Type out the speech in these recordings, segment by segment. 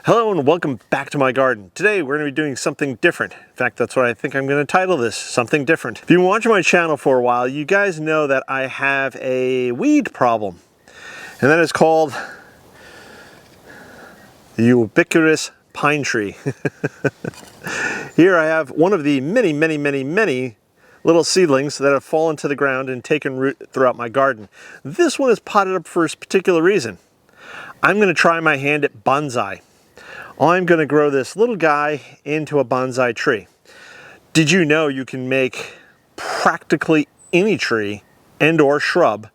Hello and welcome back to my garden. Today we're going to be doing something different. In fact, that's what I think I'm going to title this, something different. If you've been watching my channel for a while, you guys know that I have a weed problem. And that is called the ubiquitous pine tree. Here I have one of the many little seedlings that have fallen to the ground and taken root throughout my garden. This one is potted up for a particular reason. I'm going to try my hand at bonsai. I'm going to grow this little guy into a bonsai tree. Did you know you can make practically any tree and or shrub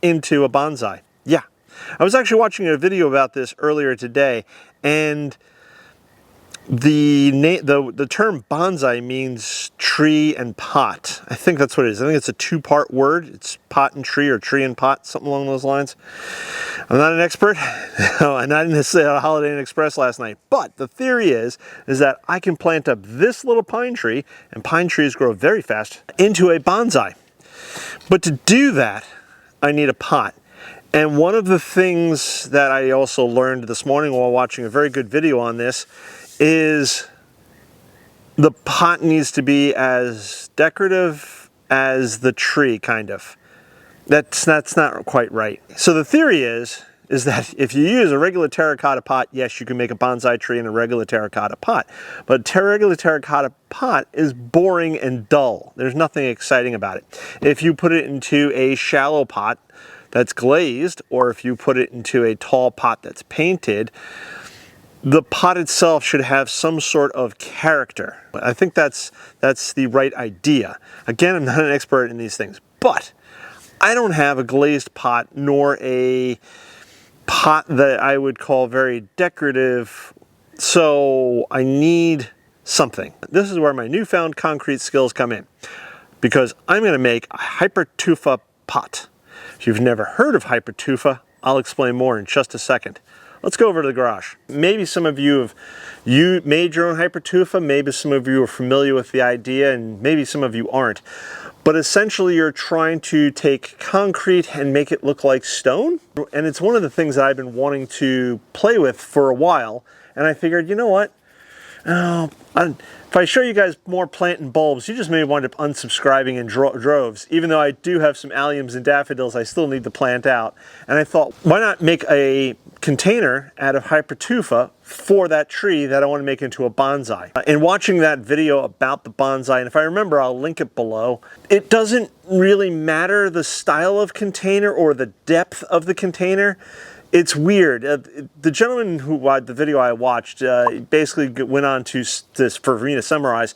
into a bonsai? Yeah. I was actually watching a video about this earlier today, and the term bonsai means tree and pot. I think that's what it is. I think it's a two-part word. It's pot and tree, or tree and pot, something along those lines. I'm not an expert. No, and I didn't say a Holiday Inn Express last night. But the theory is that I can plant up this little pine tree, and pine trees grow very fast, into a bonsai. But to do that, I need a pot. And one of the things that I also learned this morning while watching a very good video on this is the pot needs to be as decorative as the tree, kind of. That's not quite right. So the theory is that if you use a regular terracotta pot, yes, you can make a bonsai tree in a regular terracotta pot. But a regular terracotta pot is boring and dull. There's nothing exciting about it. If you put it into a shallow pot that's glazed, or if you put it into a tall pot that's painted, the pot itself should have some sort of character. I think that's the right idea. Again, I'm not an expert in these things, but I don't have a glazed pot nor a pot that I would call very decorative, so I need something. This is where my newfound concrete skills come in, because I'm going to make a hypertufa pot. If you've never heard of hypertufa, I'll explain more in just a second. Let's go over to the garage. Maybe some of you made your own hypertufa, maybe some of you are familiar with the idea, and maybe some of you aren't. But essentially you're trying to take concrete and make it look like stone. And it's one of the things that I've been wanting to play with for a while. And I figured, you know what? If I show you guys more planting bulbs, you just may wind up unsubscribing in droves. Even though I do have some alliums and daffodils I still need to plant out. And I thought, why not make a container out of hypertufa for that tree that I want to make into a bonsai. In watching that video about the bonsai, and if I remember, I'll link it below, it doesn't really matter the style of container or the depth of the container. It's weird. The gentleman who the video I watched basically went on to this, for me to summarize,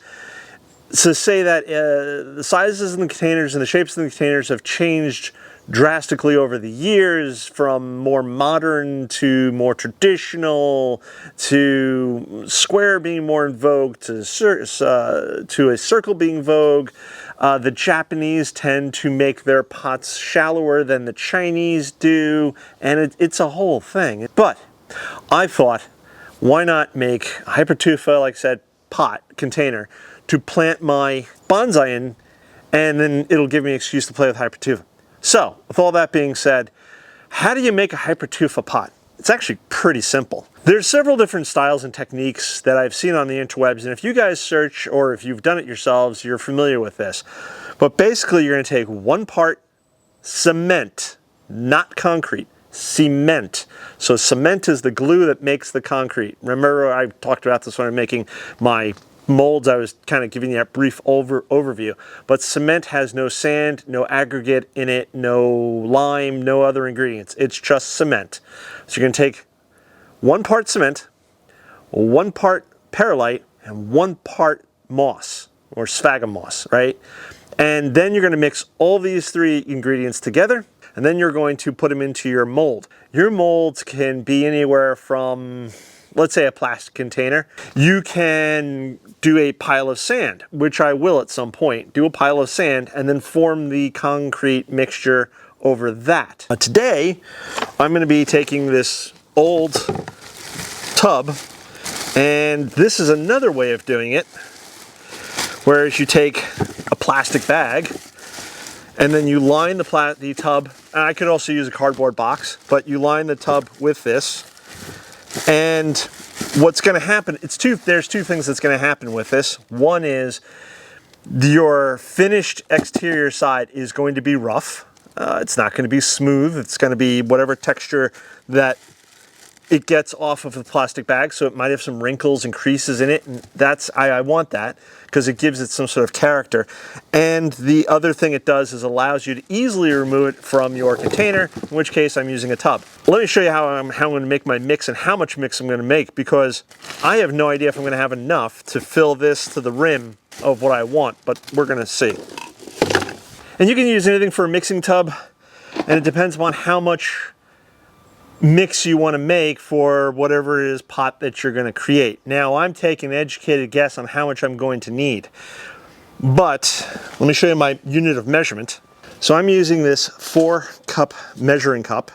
to say that the sizes of the containers and the shapes of the containers have changed drastically over the years, from more modern to more traditional, to square being more in vogue, to a circle being vogue. The Japanese tend to make their pots shallower than the Chinese do, and it's a whole thing. But I thought, why not make a hypertufa, like I said, pot container to plant my bonsai in, and then it'll give me an excuse to play with hypertufa. So, with all that being said, how do you make a hypertufa pot? It's actually pretty simple. There's several different styles and techniques that I've seen on the interwebs, and if you guys search, or if you've done it yourselves, you're familiar with this. But basically, you're going to take 1 part cement, not concrete, cement. So cement is the glue that makes the concrete. Remember, I talked about this when I'm making my molds. I was kind of giving you that brief overview, but cement has no sand, no aggregate in it, no lime, no other ingredients. It's just cement. So you're going to take 1 part cement, 1 part perlite, and 1 part moss, or sphagnum moss, right? And then you're going to mix all these 3 ingredients together, and then you're going to put them into your mold. Your molds can be anywhere from, let's say, a plastic container. You can do a pile of sand, which I will at some point. Do a pile of sand and then form the concrete mixture over that. Today, I'm going to be taking this old tub, and this is another way of doing it, whereas you take a plastic bag and then you line the tub, and I could also use a cardboard box, but you line the tub with this, and what's going to happen, there's two things that's going to happen with this. One is your finished exterior side is going to be rough. It's not going to be smooth. It's going to be whatever texture that it gets off of the plastic bag, so it might have some wrinkles and creases in it, and I want that because it gives it some sort of character. And the other thing it does is allows you to easily remove it from your container, in which case I'm using a tub. Let me show you how I'm going to make my mix and how much mix I'm going to make, because I have no idea if I'm going to have enough to fill this to the rim of what I want, but we're going to see. And you can use anything for a mixing tub, and it depends upon how much mix you want to make for whatever it is pot that you're going to create. Now I'm taking an educated guess on how much I'm going to need, but let me show you my unit of measurement. So I'm using this 4-cup measuring cup.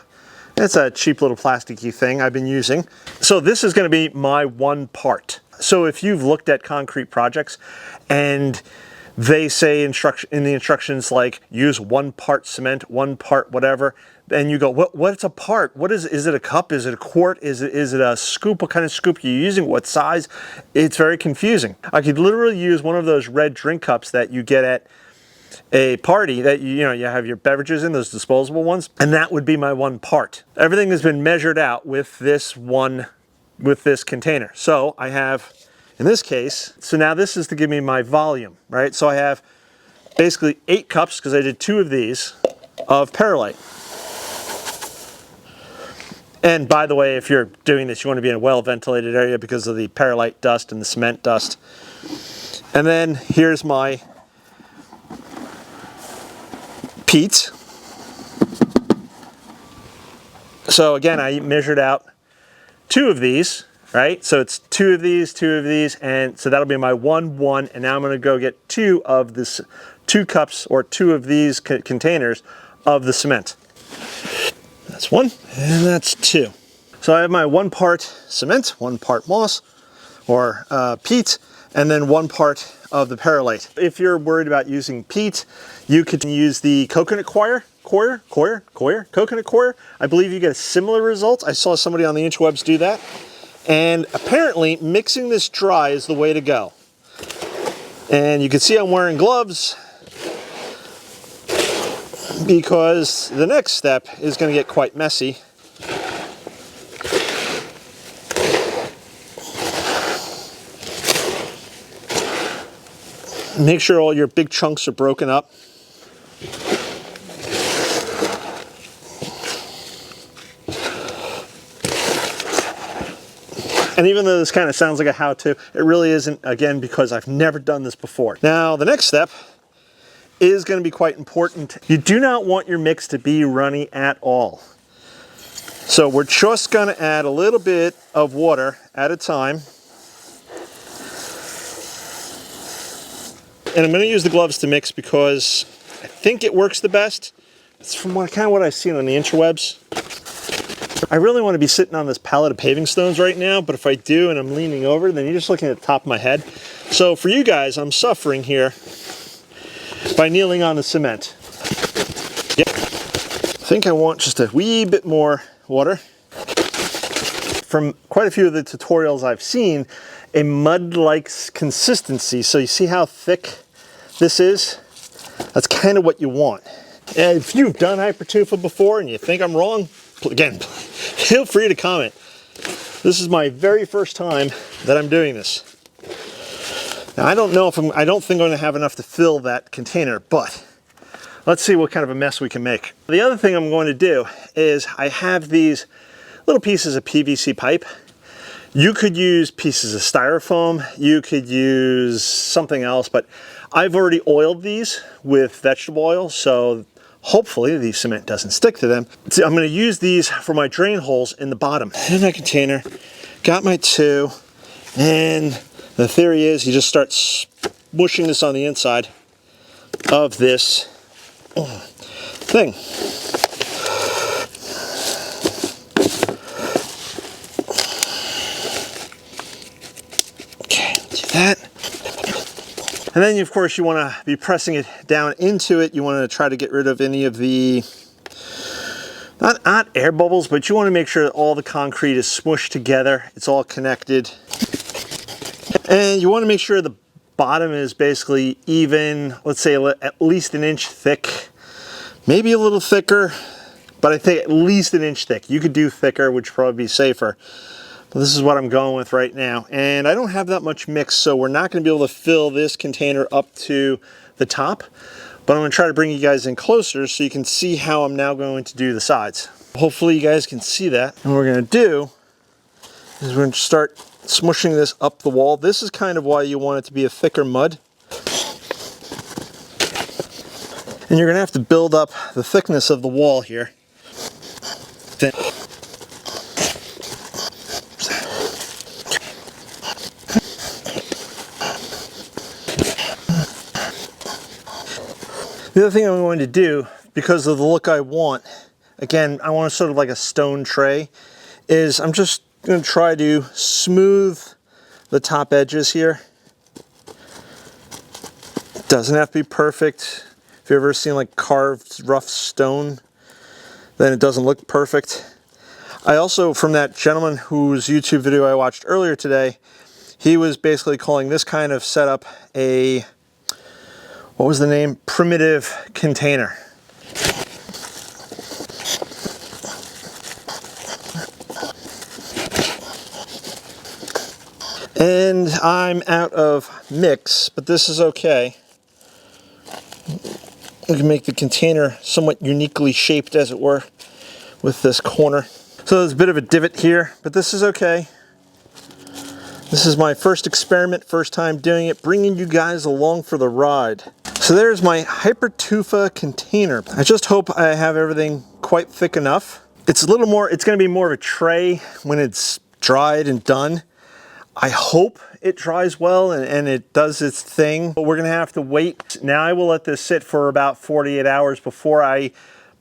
It's a cheap little plasticky thing I've been using. So this is going to be my 1 part. So if you've looked at concrete projects and they say in the instructions like use 1 part cement, 1 part whatever, and you go, what's a part? What is it a cup? Is it a quart? Is it a scoop? What kind of scoop are you using? What size? It's very confusing. I could literally use one of those red drink cups that you get at a party that you have your beverages in, those disposable ones, and that would be my 1 part. Everything has been measured out with this container. So I have, in this case, so now this is to give me my volume, right? So I have basically 8 cups, because I did 2 of these, of perlite. And by the way, if you're doing this, you want to be in a well-ventilated area because of the perlite dust and the cement dust. And then here's my peat. So again, I measured out 2 of these, right? So it's 2 of these, 2 of these, and so that'll be my 1, and now I'm going to go get 2 of this, 2 cups or 2 of these containers of the cement. That's 1, and that's 2. So I have my 1 part cement, 1 part moss or peat, and then 1 part of the perlite. If you're worried about using peat, you could use the coconut coir, coconut coir. I believe you get a similar result. I saw somebody on the interwebs do that. And apparently mixing this dry is the way to go. And you can see I'm wearing gloves because the next step is going to get quite messy. Make sure all your big chunks are broken up. And even though this kind of sounds like a how-to, it really isn't, again, because I've never done this before. Now, the next step is going to be quite important. You do not want your mix to be runny at all. So we're just going to add a little bit of water at a time. And I'm going to use the gloves to mix because I think it works the best. It's from kind of what I've seen on the interwebs. I really want to be sitting on this pallet of paving stones right now, but if I do and I'm leaning over, then you're just looking at the top of my head. So for you guys, I'm suffering here by kneeling on the cement. Yep. I think I want just a wee bit more water. From quite a few of the tutorials I've seen, a mud-like consistency. So you see how thick this is? That's kind of what you want. And if you've done hypertufa before and you think I'm wrong, again, feel free to comment. This is my very first time that I'm doing this. Now I don't know if I don't think I'm going to have enough to fill that container, but let's see what kind of a mess we can make. The other thing I'm going to do is I have these little pieces of PVC pipe. You could use pieces of styrofoam, you could use something else, but I've already oiled these with vegetable oil, so hopefully the cement doesn't stick to them. So I'm going to use these for my drain holes in the bottom. In my container, got my 2, and the theory is you just start smushing this on the inside of this thing. Okay, do that. And then, of course, you want to be pressing it down into it. You want to try to get rid of any of the not air bubbles, but you want to make sure that all the concrete is smushed together. It's all connected. And you want to make sure the bottom is basically even, let's say at least an inch thick, maybe a little thicker, but I think at least an inch thick. You could do thicker, which would probably be safer. But this is what I'm going with right now. And I don't have that much mix, so we're not going to be able to fill this container up to the top. But I'm going to try to bring you guys in closer so you can see how I'm now going to do the sides. Hopefully you guys can see that. And what we're going to do is we're going to start smushing this up the wall. This is kind of why you want it to be a thicker mud. And you're going to have to build up the thickness of the wall here. Then the other thing I'm going to do, because of the look I want, again, I want sort of like a stone tray, is I'm just going to try to smooth the top edges here. It doesn't have to be perfect. If you've ever seen like carved rough stone, then it doesn't look perfect. I also, from that gentleman whose YouTube video I watched earlier today, he was basically calling this kind of setup a, what was the name? Primitive container. And I'm out of mix, but this is okay. We can make the container somewhat uniquely shaped, as it were, with this corner. So there's a bit of a divot here, but this is okay. This is my first experiment, first time doing it, bringing you guys along for the ride. So there's my Hypertufa container. I just hope I have everything quite thick enough. It's a little more, it's going to be more of a tray when it's dried and done. I hope it dries well and it does its thing, but we're going to have to wait. Now I will let this sit for about 48 hours before I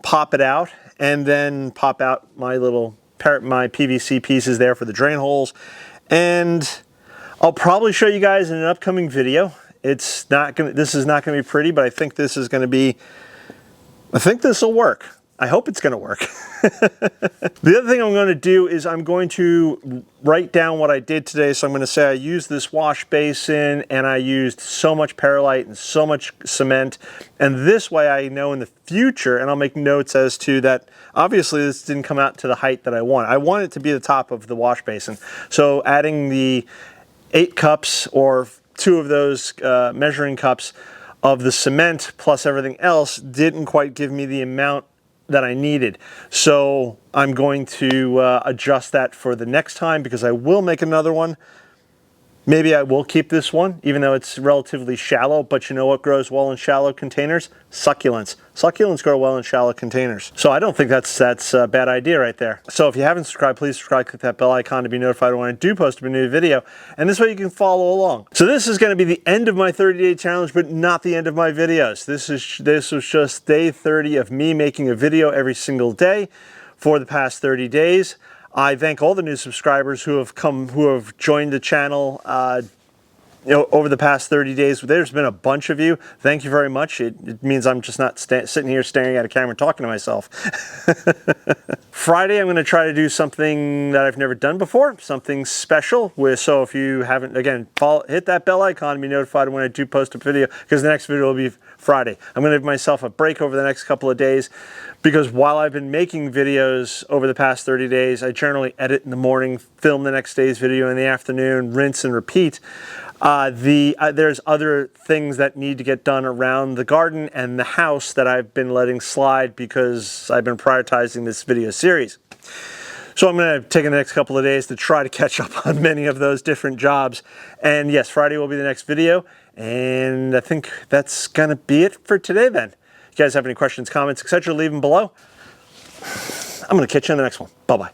pop it out, and then pop out my little my PVC pieces there for the drain holes. And I'll probably show you guys in an upcoming video. This is not going to be pretty, but I think this is going to be, I think this will work. I hope it's going to work. The other thing I'm going to do is I'm going to write down what I did today. So I'm going to say I used this wash basin and I used so much perlite and so much cement. And this way I know in the future, and I'll make notes as to that, obviously this didn't come out to the height that I want. I want it to be the top of the wash basin. So adding the 8 cups or 2 of those measuring cups of the cement plus everything else didn't quite give me the amount that I needed. So I'm going to adjust that for the next time, because I will make another one. Maybe I will keep this one, even though it's relatively shallow, but you know what grows well in shallow containers? Succulents. Succulents grow well in shallow containers. So I don't think that's a bad idea right there. So if you haven't subscribed, please subscribe, click that bell icon to be notified when I do post a new video, and this way you can follow along. So this is going to be the end of my 30-day challenge, but not the end of my videos. This was just day 30 of me making a video every single day for the past 30 days. I thank all the new subscribers who have joined the channel over the past 30 days. There's been a bunch of you. Thank you very much. It means I'm just not sitting here staring at a camera talking to myself. Friday, I'm going to try to do something that I've never done before, something special. So if you haven't, again, hit that bell icon to be notified when I do post a video, because the next video will be Friday. I'm going to give myself a break over the next couple of days, because while I've been making videos over the past 30 days, I generally edit in the morning, film the next day's video in the afternoon, rinse and repeat. There's other things that need to get done around the garden and the house that I've been letting slide because I've been prioritizing this video series. So I'm going to take the next couple of days to try to catch up on many of those different jobs. And yes, Friday will be the next video. And I think that's going to be it for today then. If you guys have any questions, comments, etc., leave them below. I'm going to catch you in the next one. Bye-bye.